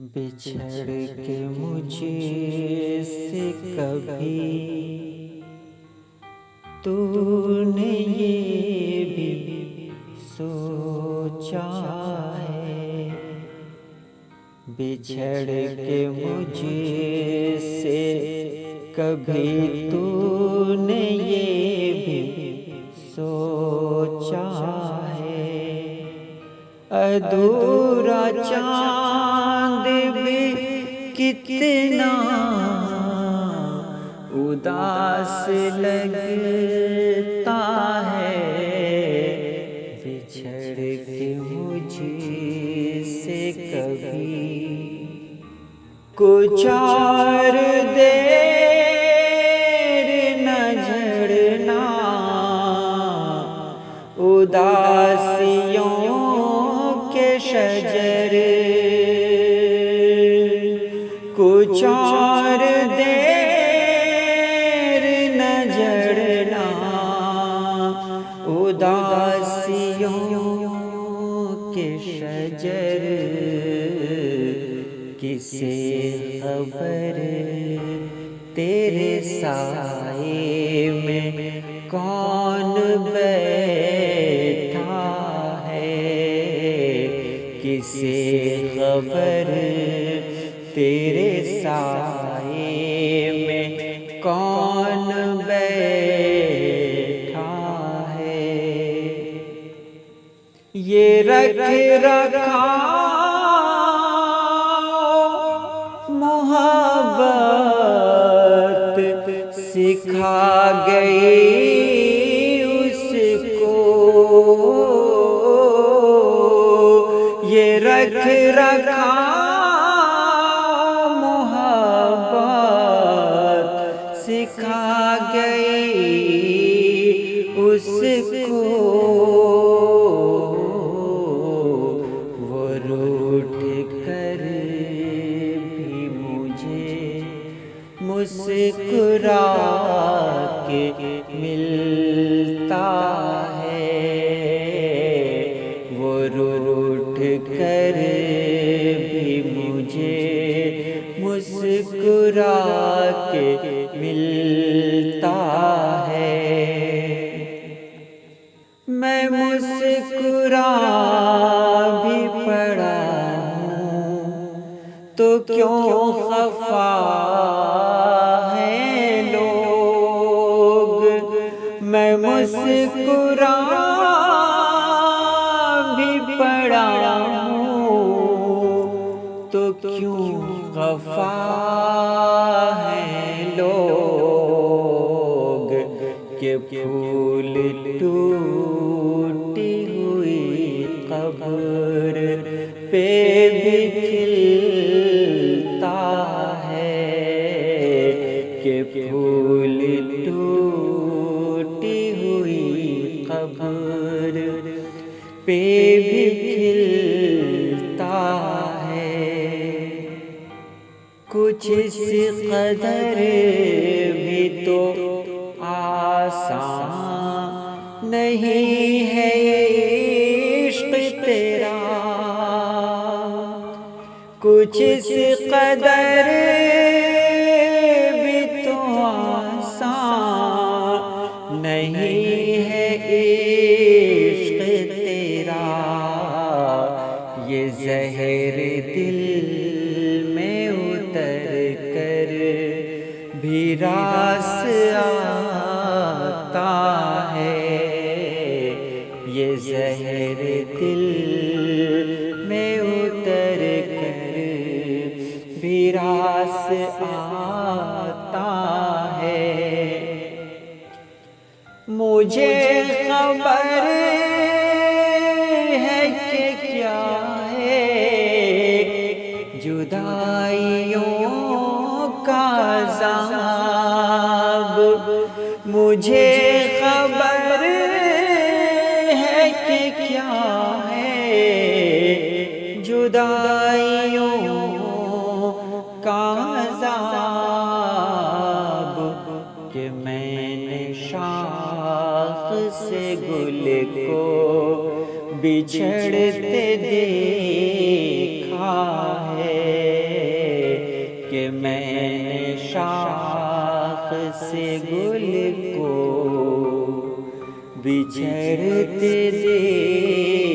بچھڑ کے مجھے سے کبھی تو نے یہ بھی سوچا ہے، بچھڑ کے مجھے سے کبھی تو نے یہ بھی سوچا ہے، ادھورا چاند بھی کتنا اداس لگتا ہے، بچھڑ کے مجھے سے کبھی کچھ اور دیر نہ جھڑنا، اداسیوں کے شجر کچھ اور دیر نہ جھڑنا، اداسیوں کے شجر کسے خبر تیرے سائے میں کون بیٹھا ہے، کسے خبر تیرے سائے میں کون بیٹھا ہے، یہ رکھ رکھا محبت سکھا گئی اس کو، یہ رکھ رکھا محبت سکھا گئی اس کو، وہ روٹھ کر بھی مجھے مسکرا کے ملتا ہے، وہ روٹھ کر بھی مجھے مسکرا کے ملتا ہے، میں مسکرا بھی پڑا ہوں تو کیوں خفا ہیں لوگ، میں مسکرا بھی پڑا ہوں تو کیوں خفا ہیں لوگ، کہ پھول ٹوٹی ہوئی قبر پہ بھی کھلتا ہے، کہ پھول ٹوٹی ہوئی قبر پہ بھی کھلتا ہے، کچھ اس قدر بھی تو آسان نہیں ہے عشق تیرا، کچھ اس قدر بھی تو آسان نہیں ہے عشق تیرا، یہ زہر دل میں اتر کر بھی راس آتا ہے، یہ زہر دل میں اتر کر بھی راس آتا ہے، مجھے خبر ہے کہ کیا ہے جدائیوں کا عذاب، مجھے خبر ہے کہ کیا ہے جدائیوں کا عذاب، کہ میں نے شاخ سے گل کو بچھڑتے دیکھا ہے، شاخ سے گل کو بچھڑتے دیکھ